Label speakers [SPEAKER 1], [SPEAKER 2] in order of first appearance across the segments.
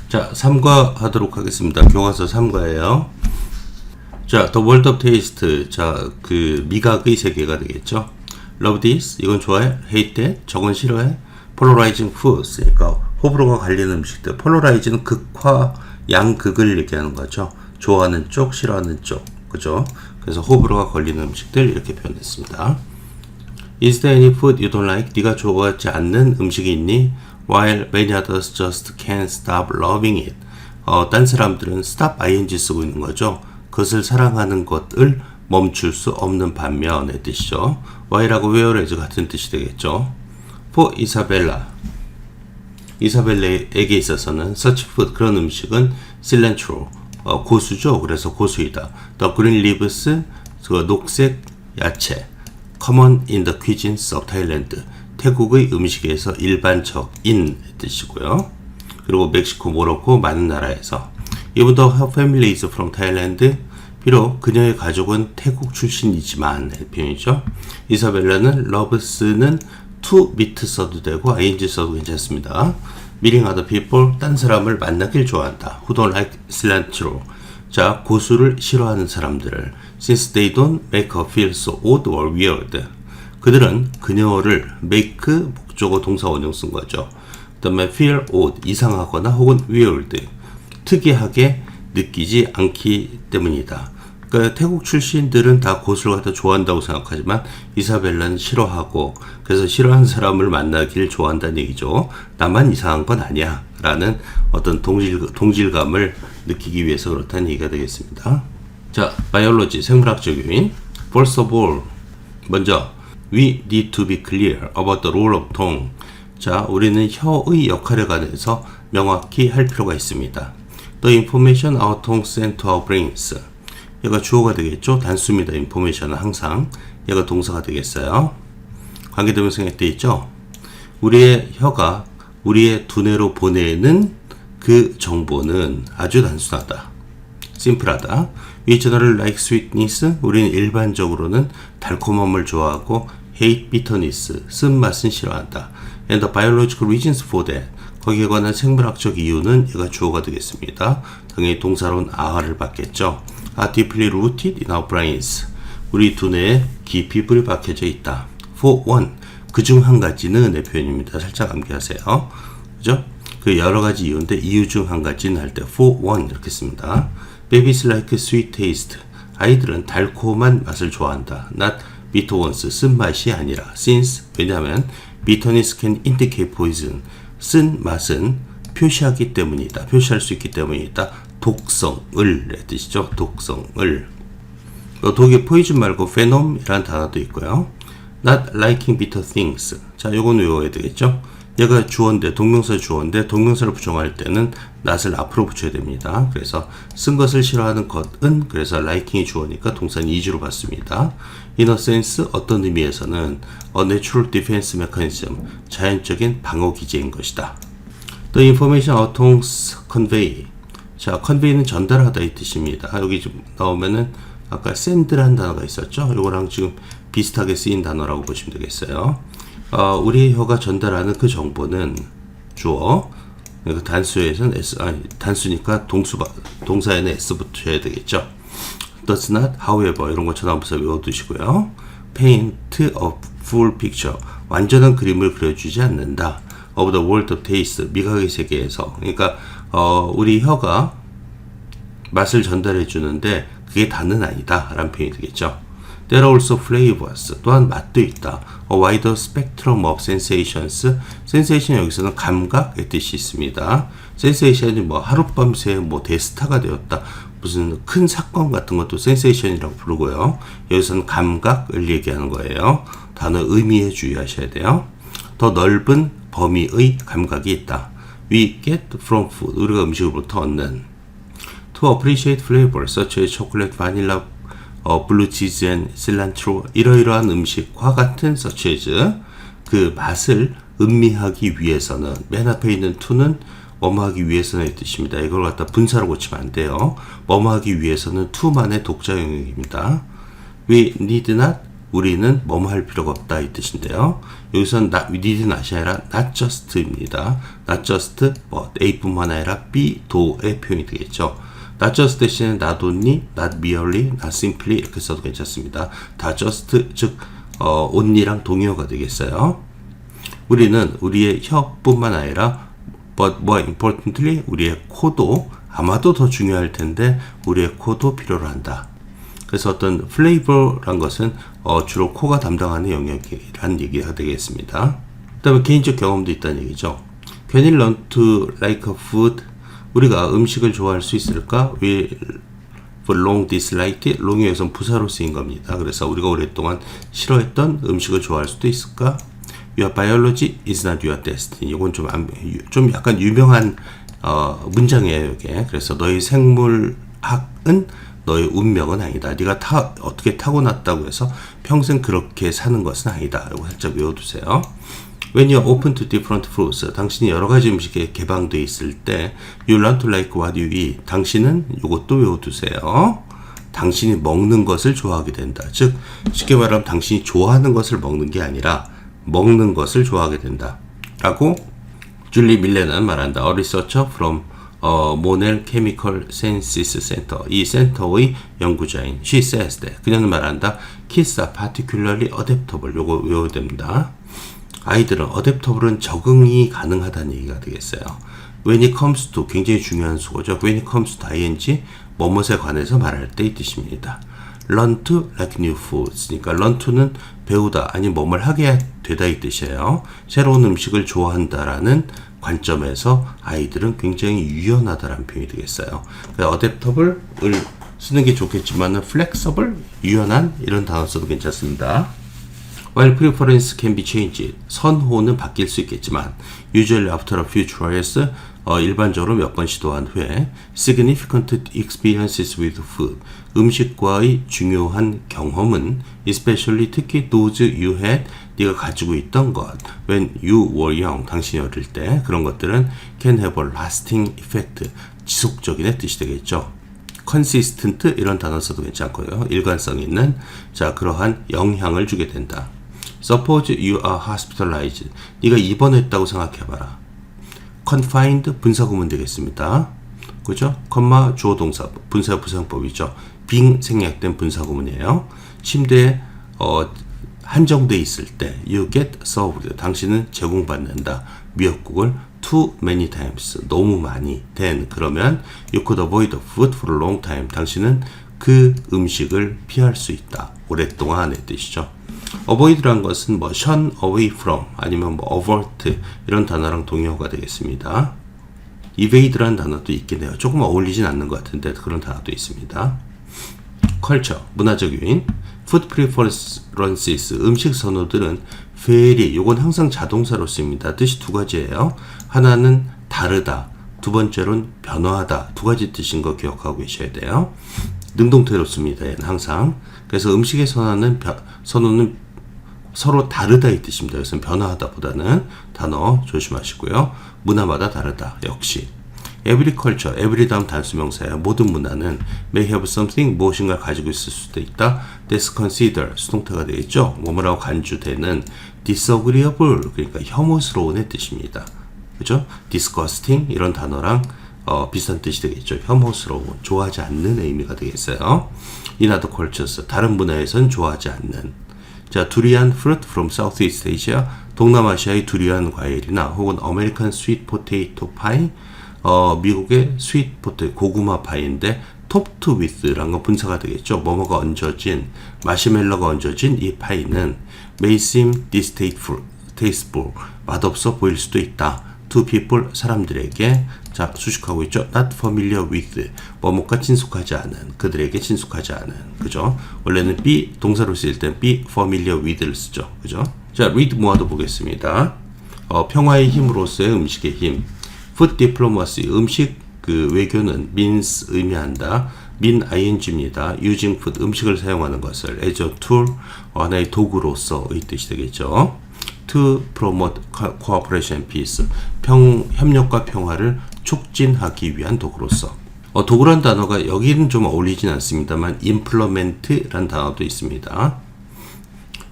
[SPEAKER 1] 자, 3과 하도록 하겠습니다. 교과서 3과예요. 자, The World of Taste. 자, 그 미각의 세계가 되겠죠. Love this. 이건 좋아해. Hate that. 저건 싫어해. Polarizing foods. 그러니까 호불호가 갈리는 음식들. Polarizing은 극과 양극을 얘기하는 거죠. 좋아하는 쪽, 싫어하는 쪽. 그죠? 그래서 호불호가 걸리는 음식들 이렇게 표현했습니다. Is there any food you don't like? 네가 좋아하지 않는 음식이 있니? While many others just can't stop loving it. 딴 사람들은 stop ing 쓰고 있는 거죠. 그것을 사랑하는 것을 멈출 수 없는 반면의 뜻이죠. Why라고 whereas 같은 뜻이 되겠죠. For Isabella. 이사벨레에게 있어서는 such food, 그런 음식은 cilantro, 고수죠. 그래서 고수이다. The green leaves, 그 녹색 야채. Common in the cuisines of Thailand. 태국의 음식에서 일반적인 뜻이고요. 그리고 멕시코, 모로코, 많은 나라에서. Even though her family is from Thailand, 비록 그녀의 가족은 태국 출신이지만 표현이죠. 이사벨라는 loves는 to meet 써도 되고 ing 써도 괜찮습니다. Meeting other people, 딴 사람을 만나길 좋아한다. Who don't like cilantro. 자, 고수를 싫어하는 사람들을 since they don't make her feel so odd or weird. 그들은 그녀를 make 목적어 동사 원형 쓴 거죠. 그다음에 feel odd, 이상하거나 혹은 weird, 특이하게 느끼지 않기 때문이다. 그러니까 태국 출신들은 다 고수를 갖다 좋아한다고 생각하지만 이사벨라는 싫어하고, 그래서 싫어하는 사람을 만나길 좋아한다는 얘기죠. 나만 이상한 건 아니야 라는 어떤 동질감을 느끼기 위해서 그렇다는 얘기가 되겠습니다. 자, 바이올로지, 생물학적 요인. First of all, 먼저 we need to be clear about the role of tongue. 자, 우리는 혀의 역할에 관해서 명확히 할 필요가 있습니다. The information our tongue send to our brains. 얘가 주어가 되겠죠. 단수입니다. information은 항상. 얘가 동사가 되겠어요. 관계대명사에 돼 있죠. 우리의 혀가 우리의 두뇌로 보내는 그 정보는 아주 단순하다. 심플하다. We generally like sweetness. 우리는 일반적으로는 달콤함을 좋아하고 hate bitterness. 쓴맛은 싫어한다. And the biological reasons for that. 거기에 관한 생물학적 이유는 얘가 주어가 되겠습니다. 당연히 동사로는 are를 받겠죠. are deeply rooted in our brains. 우리 두뇌에 깊이 뿌리 박혀져 있다. For one. 그중 한 가지는 의 표현입니다. 살짝 암기하세요. 그죠? 그 여러 가지 이유인데 이유 중 한 가지는 할 때 for one 이렇게 씁니다. Babies like sweet taste. 아이들은 달콤한 맛을 좋아한다. Not bitter ones. 쓴맛이 아니라. Since. 왜냐하면 bitterness can indicate poison. 쓴 맛은 표시하기 때문이다. 표시할 수 있기 때문이다. 독성을 뜻이죠. 독성을. 독이 포이즌 말고 venom이라는 단어도 있고요. Not liking bitter things. 자, 요건 외워야 되겠죠. 얘가 주어인데, 동명사 주어인데 동명사를 부정할 때는 not을 앞으로 붙여야 됩니다. 그래서 쓴 것을 싫어하는 것은, 그래서 liking이 주어니까 동사는 이주로 받습니다. In a sense, 어떤 의미에서는 a natural defense mechanism, 자연적인 방어 기제인 것이다. The information our tongues convey. 자, convey는 전달하다 이 뜻입니다. 여기 좀 나오면은 아까 send라는 단어가 있었죠. 요거랑 지금 비슷하게 쓰인 단어라고 보시면 되겠어요. 우리의 혀가 전달하는 그 정보는 주어, 그러니까 단수에서는 s, 단수니까 동사에는 s 붙여야 되겠죠. Does not, however, 이런 거 전화부터 외워두시고요. Paint a full picture, 완전한 그림을 그려주지 않는다. Of the world of taste, 미각의 세계에서. 그러니까 우리 혀가 맛을 전달해 주는데 그게 다는 아니다 라는 표현이 되겠죠. There are also flavors, 또한 맛도 있다. A wider spectrum of sensations. sensation 여기서는 감각의 뜻이 있습니다. sensation이 뭐 하룻밤새 뭐 대스타가 되었다, 무슨 큰 사건 같은 것도 sensation이라고 부르고요. 여기서는 감각을 얘기하는 거예요. 단어 의미에 주의하셔야 돼요. 더 넓은 범위의 감각이 있다. We get from food, 우리가 음식으로부터 얻는. To appreciate flavors such as chocolate, vanilla, blue cheese and cilantro, 이러이러한 음식과 같은 such as, 그 맛을 음미하기 위해서는, 맨 앞에 있는 to는 뭐뭐하기 위해서는 뜻입니다. 이걸 갖다 분사로 고치면 안 돼요. 뭐뭐하기 위해서는 to만의 독자 영역입니다. We need not 우리는 뭐뭐 할 필요가 없다 이 뜻인데요. 여기서는 need not이 아니라 not just입니다. not just 뭐 A뿐만 아니라 B도의 표현이 되겠죠. not just 대신에 not only, not merely, not simply 이렇게 써도 괜찮습니다. 다 just 즉 only랑 동의어가 되겠어요. 우리는 우리의 혀뿐만 아니라 but more importantly 우리의 코도 아마도 더 중요할 텐데 우리의 코도 필요로 한다. 그래서 어떤 플레이버란 것은 주로 코가 담당하는 영역이란 얘기가 되겠습니다. 그 다음에 개인적 경험도 있다는 얘기죠. Can you learn to like a food? 우리가 음식을 좋아할 수 있을까? We for long disliked it. long이 여기서 부사로 쓰인 겁니다. 그래서 우리가 오랫동안 싫어했던 음식을 좋아할 수도 있을까? Your biology is not your destiny. 이건 좀 약간 유명한 문장이에요, 이게. 그래서 너의 생물학은 너의 운명은 아니다. 네가 어떻게 타고났다고 해서 평생 그렇게 사는 것은 아니다. 이거 살짝 외워두세요. When you're open to different fruits, 당신이 여러 가지 음식에 개방되어 있을 때 you learn to like what you eat. 당신은 이것도 외워두세요. 당신이 먹는 것을 좋아하게 된다. 즉, 쉽게 말하면 당신이 좋아하는 것을 먹는 게 아니라 먹는 것을 좋아하게 된다. 라고 줄리 밀레는 말한다. A researcher from 모넬 케미컬 센시스 센터, 이 센터의 연구자인 she says that, 그녀는 말한다. Kids are particularly adaptable. 요거 외워야 됩니다. 아이들은 adaptable은 적응이 가능하다는 얘기가 되겠어요. When it comes to, 굉장히 중요한 수어죠. When it comes to ing, 뭐뭇에 관해서 말할 때 이 뜻입니다. Learn to like new foods. 그러니까 learn to는 배우다, 아니 뭐뭘 하게 되다 이 뜻이에요. 새로운 음식을 좋아한다라는 관점에서 아이들은 굉장히 유연하다라는 표현이 되겠어요. adaptable을 쓰는 게 좋겠지만 flexible, 유연한 이런 단어 써도 괜찮습니다. While preference can be changed, 선호는 바뀔 수 있겠지만 usually after a few trials, 일반적으로 몇 번 시도한 후에 significant experiences with food, 음식과의 중요한 경험은 especially 특히 those you had, 네가 가지고 있던 것, when you were young, 당신이 어릴 때, 그런 것들은 can have a lasting effect, 지속적인의 뜻이 되겠죠. consistent 이런 단어 써도 괜찮고요. 일관성 있는, 자, 그러한 영향을 주게 된다. Suppose you are hospitalized. 네가 입원했다고 생각해봐라. Confined 분사구문 되겠습니다. 그죠? 컴마 주어 동사 분사 부사법이죠. 빙 생략된 분사구문이에요. 침대에 한정돼 있을 때 you get served. 당신은 제공받는다. 미역국을 too many times. 너무 많이. then 그러면 you could avoid the food for a long time. 당신은 그 음식을 피할 수 있다. 오랫동안의 뜻이죠. avoid란 것은 뭐 shun away from 아니면 뭐 avert 이런 단어랑 동의어가 되겠습니다. evade라는 단어도 있긴 해요. 조금 어울리진 않는 것 같은데 그런 단어도 있습니다. culture, 문화적 요인. food preferences, 음식 선호들은 vary, 요건 항상 자동사로 씁니다. 뜻이 두 가지예요. 하나는 다르다, 두 번째로는 변화하다. 두 가지 뜻인 거 기억하고 계셔야 돼요. 능동태로 씁니다. 얘는 항상. 그래서 음식의 선호는 서로 다르다 이 뜻입니다. 그래서 변화하다 보다는 단어 조심하시고요. 문화마다 다르다. 역시. Every culture, every 다음 단수명사예요. 모든 문화는 may have something, 무엇인가를 가지고 있을 수도 있다. That's consider, 수동태가 되겠죠. 뭐뭐라고 간주되는 disagreeable, 그러니까 혐오스러운의 뜻입니다. 그죠? disgusting 이런 단어랑 비슷한 뜻이 되겠죠. 혐오스러운, 좋아하지 않는 의미가 되겠어요. In other cultures, 다른 문화에선 좋아하지 않는. 자, 두리안 fruit from Southeast Asia, 동남아시아의 두리안 과일이나 혹은 American sweet potato pie, 미국의 sweet potato, 고구마 파이인데 topped with라는 건 분사가 되겠죠. 뭐뭐가 얹어진, 마시멜로가 얹어진 이 파이는 may seem distasteful, 맛없어 보일 수도 있다. to people, 사람들에게. 자, 수식하고 있죠. not familiar with, 뭐뭐가 친숙하지 않은, 그들에게 친숙하지 않은. 그죠? 원래는 be, 동사로 쓰일 땐 be familiar with를 쓰죠. 그죠? 자, read 모아도 보겠습니다. 평화의 힘으로서의 음식의 힘. food diplomacy, 음식 그 외교는 means, 의미한다. mean ing입니다. using food, 음식을 사용하는 것을 as a tool, 하나의 도구로서의 뜻이 되겠죠. to promote cooperation and peace, 협력과 평화를 촉진하기 위한 도구로서. 도구란 단어가 여기는 좀 어울리진 않습니다만 implement란 단어도 있습니다.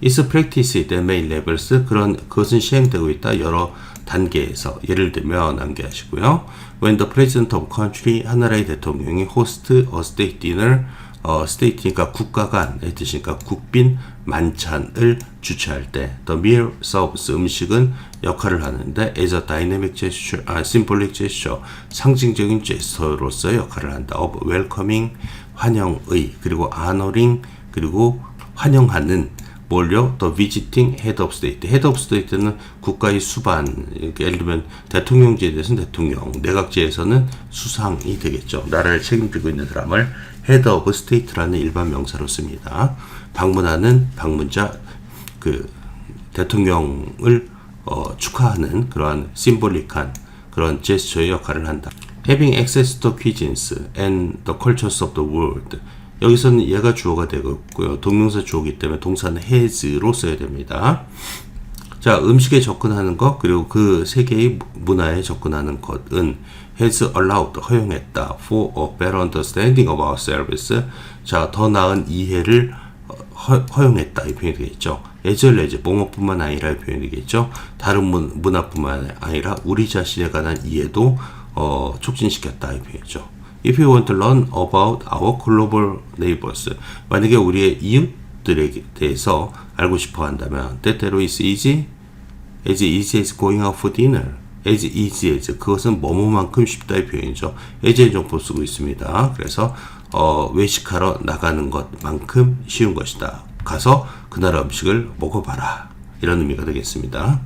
[SPEAKER 1] is practiced at many levels. 그것은 시행되고 있다. 여러 단계에서. 예를 들면 암기하시고요. When the president of country, 하나라의 대통령이 host a state dinner, state니까 국가 간의 뜻이니까 국빈 만찬을 주최할 때, the meal serves, 음식은 역할을 하는데 as a dynamic gesture, symbolic gesture, 상징적인 제스처로서 역할을 한다. of welcoming, 환영의, 그리고 honoring, 그리고 환영하는 뭘요? The visiting head of state. head of state는 국가의 수반, 예를 들면 대통령제에 대해서는 대통령, 내각제에서는 수상이 되겠죠. 나라를 책임지고 있는 사람을 head of state라는 일반 명사로 씁니다. 방문하는 방문자, 그 대통령을 축하하는 그러한 심볼릭한 그런 제스처의 역할을 한다. Having access to cuisines and the cultures of the world. 여기서는 얘가 주어가 되고 있고요. 동명사 주어이기 때문에 동사는 has로 써야 됩니다. 자, 음식에 접근하는 것, 그리고 그 세계의 문화에 접근하는 것은 has allowed, 허용했다. for a better understanding of ourselves. 자, 더 나은 이해를 허용했다. 이 표현이 되겠죠. as well as, 뭐뭐뿐만 아니라 이 표현이 되겠죠. 다른 문화뿐만 아니라 우리 자신에 관한 이해도 촉진시켰다. 이 표현이죠. If you want to learn about our global neighbors, 만약에 우리의 이웃들에 대해서 알고 싶어 한다면, 때때로 is easy as going out for dinner. as easy as, 그것은 뭐뭐만큼 쉽다 이 표현이죠. as의 정보 쓰고 있습니다. 그래서 외식하러 나가는 것만큼 쉬운 것이다. 가서 그 나라 음식을 먹어봐라. 이런 의미가 되겠습니다.